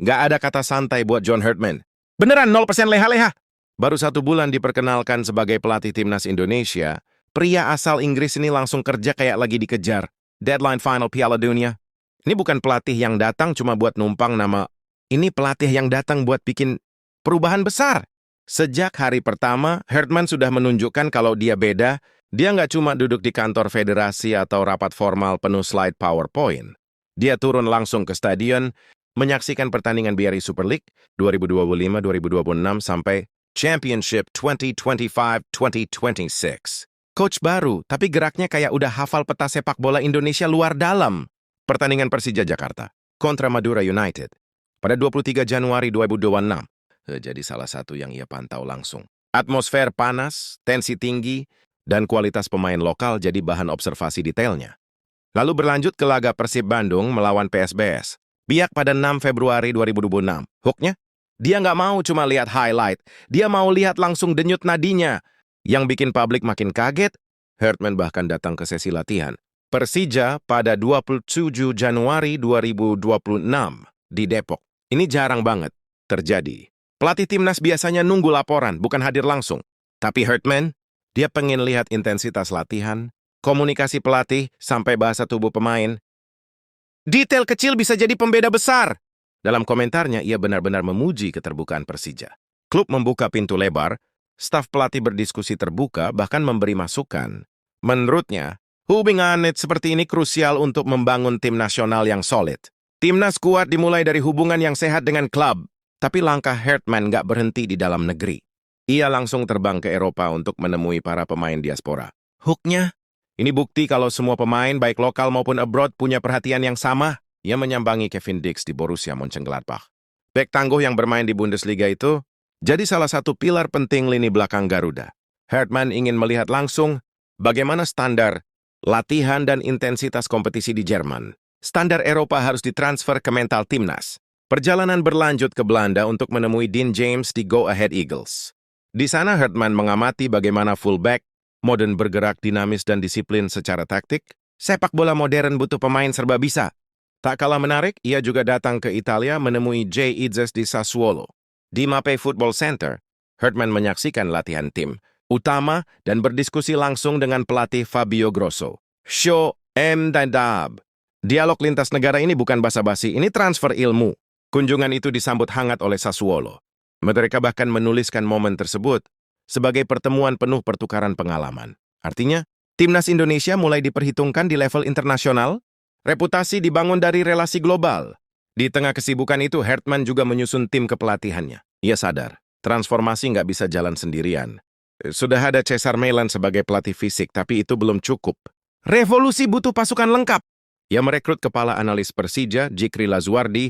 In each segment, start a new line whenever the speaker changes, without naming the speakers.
Nggak ada kata santai buat John Herdman. Beneran 0% leha-leha. Baru 1 bulan diperkenalkan sebagai pelatih timnas Indonesia, pria asal Inggris ini langsung kerja kayak lagi dikejar. Deadline final Piala Dunia. Ini bukan pelatih yang datang cuma buat numpang nama. Ini pelatih yang datang buat bikin perubahan besar. Sejak hari pertama, Herdman sudah menunjukkan kalau dia beda. Dia nggak cuma duduk di kantor federasi atau rapat formal penuh slide PowerPoint. Dia turun langsung ke stadion, menyaksikan pertandingan BRI Super League 2025-2026 sampai Championship 2025-2026. Coach baru, tapi geraknya kayak udah hafal peta sepak bola Indonesia luar dalam. Pertandingan Persija Jakarta kontra Madura United pada 23 Januari 2026. Jadi salah satu yang ia pantau langsung. Atmosfer panas, tensi tinggi, dan kualitas pemain lokal jadi bahan observasi detailnya. Lalu berlanjut ke laga Persib Bandung melawan PSBS. Biak pada 6 Februari 2026. Hooknya? Dia nggak mau cuma lihat highlight. Dia mau lihat langsung denyut nadinya. Yang bikin publik makin kaget, Herdman bahkan datang ke sesi latihan. Persija pada 27 Januari 2026 di Depok. Ini jarang banget terjadi. Pelatih timnas biasanya nunggu laporan, bukan hadir langsung. Tapi Herdman, dia pengen lihat intensitas latihan, komunikasi pelatih, sampai bahasa tubuh pemain. Detail kecil bisa jadi pembeda besar. Dalam komentarnya, ia benar-benar memuji keterbukaan Persija. Klub membuka pintu lebar, staf pelatih berdiskusi terbuka, bahkan memberi masukan. Menurutnya, hubungan seperti ini krusial untuk membangun tim nasional yang solid. Timnas kuat dimulai dari hubungan yang sehat dengan klub, tapi langkah Herdman nggak berhenti di dalam negeri. Ia langsung terbang ke Eropa untuk menemui para pemain diaspora. Hooknya? Ini bukti kalau semua pemain, baik lokal maupun abroad, punya perhatian yang sama. Ia menyambangi Kevin Dix di Borussia Mönchengladbach. Bek tangguh yang bermain di Bundesliga itu jadi salah satu pilar penting lini belakang Garuda. Herdman ingin melihat langsung bagaimana standar latihan dan intensitas kompetisi di Jerman. Standar Eropa harus ditransfer ke mental timnas. Perjalanan berlanjut ke Belanda untuk menemui Dean James di Go Ahead Eagles. Di sana Herdman mengamati bagaimana fullback modern bergerak dinamis dan disiplin secara taktik. Sepak bola modern butuh pemain serba bisa. Tak kalah menarik, ia juga datang ke Italia menemui Jay Idzes di Sassuolo. Di Mapei Football Center, Herdman menyaksikan latihan tim utama dan berdiskusi langsung dengan pelatih Fabio Grosso. Show M dan Dab. Dialog lintas negara ini bukan basa-basi, ini transfer ilmu. Kunjungan itu disambut hangat oleh Sassuolo. Mereka bahkan menuliskan momen tersebut sebagai pertemuan penuh pertukaran pengalaman. Artinya, timnas Indonesia mulai diperhitungkan di level internasional. Reputasi dibangun dari relasi global. Di tengah kesibukan itu, Herdman juga menyusun tim kepelatihannya. Ia sadar, transformasi nggak bisa jalan sendirian. Sudah ada Cesar Milan sebagai pelatih fisik, tapi itu belum cukup. Revolusi butuh pasukan lengkap. Ia merekrut kepala analis Persija, Jikri Lazuardi,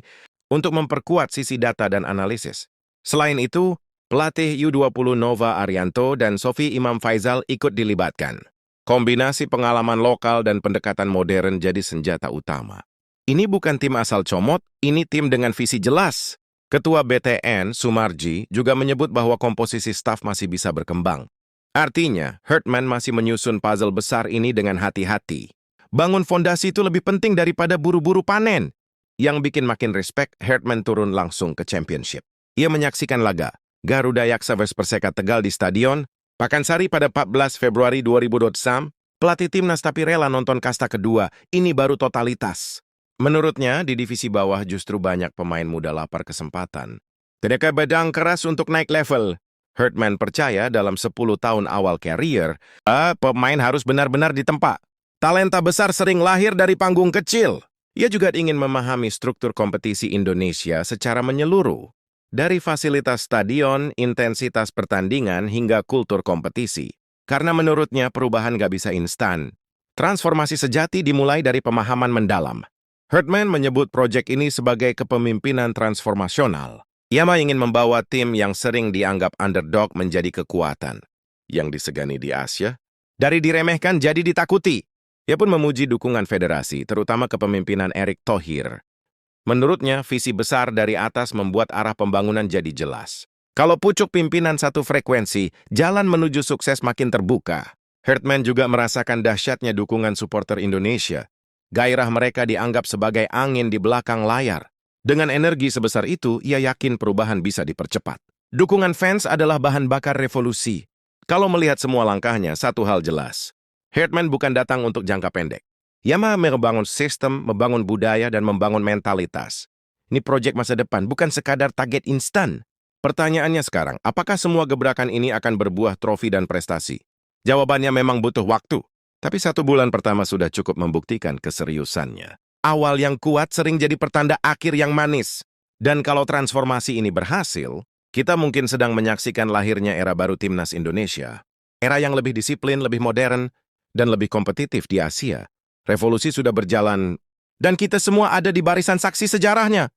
untuk memperkuat sisi data dan analisis. Selain itu, pelatih U20 Nova Arianto dan Sofi Imam Faisal ikut dilibatkan. Kombinasi pengalaman lokal dan pendekatan modern jadi senjata utama. Ini bukan tim asal comot, ini tim dengan visi jelas. Ketua BTN, Sumarji, juga menyebut bahwa komposisi staf masih bisa berkembang. Artinya, Herdman masih menyusun puzzle besar ini dengan hati-hati. Bangun fondasi itu lebih penting daripada buru-buru panen. Yang bikin makin respect, Herdman turun langsung ke Championship. Ia menyaksikan laga Garuda Yaksa vs Perseka Tegal di Stadion Pakansari pada 14 Februari 2026, pelatih timnas tapi rela nonton kasta kedua, ini baru totalitas. Menurutnya, di divisi bawah justru banyak pemain muda lapar kesempatan. Mereka bedang keras untuk naik level. Herdman percaya dalam 10 tahun awal karier, pemain harus benar-benar ditempa. Talenta besar sering lahir dari panggung kecil. Ia juga ingin memahami struktur kompetisi Indonesia secara menyeluruh. Dari fasilitas stadion, intensitas pertandingan, hingga kultur kompetisi. Karena menurutnya perubahan gak bisa instan. Transformasi sejati dimulai dari pemahaman mendalam. Herdman menyebut proyek ini sebagai kepemimpinan transformasional. Ia ingin membawa tim yang sering dianggap underdog menjadi kekuatan. Yang disegani di Asia, dari diremehkan jadi ditakuti. Ia pun memuji dukungan federasi, terutama kepemimpinan Erick Thohir. Menurutnya, visi besar dari atas membuat arah pembangunan jadi jelas. Kalau pucuk pimpinan satu frekuensi, jalan menuju sukses makin terbuka. Herdman juga merasakan dahsyatnya dukungan supporter Indonesia. Gairah mereka dianggap sebagai angin di belakang layar. Dengan energi sebesar itu, ia yakin perubahan bisa dipercepat. Dukungan fans adalah bahan bakar revolusi. Kalau melihat semua langkahnya, satu hal jelas. Herdman bukan datang untuk jangka pendek. Ia mau membangun sistem, membangun budaya, dan membangun mentalitas. Ini proyek masa depan, bukan sekadar target instan. Pertanyaannya sekarang, apakah semua gebrakan ini akan berbuah trofi dan prestasi? Jawabannya memang butuh waktu. Tapi 1 bulan pertama sudah cukup membuktikan keseriusannya. Awal yang kuat sering jadi pertanda akhir yang manis. Dan kalau transformasi ini berhasil, kita mungkin sedang menyaksikan lahirnya era baru Timnas Indonesia. Era yang lebih disiplin, lebih modern, dan lebih kompetitif di Asia. Revolusi sudah berjalan, dan kita semua ada di barisan saksi sejarahnya.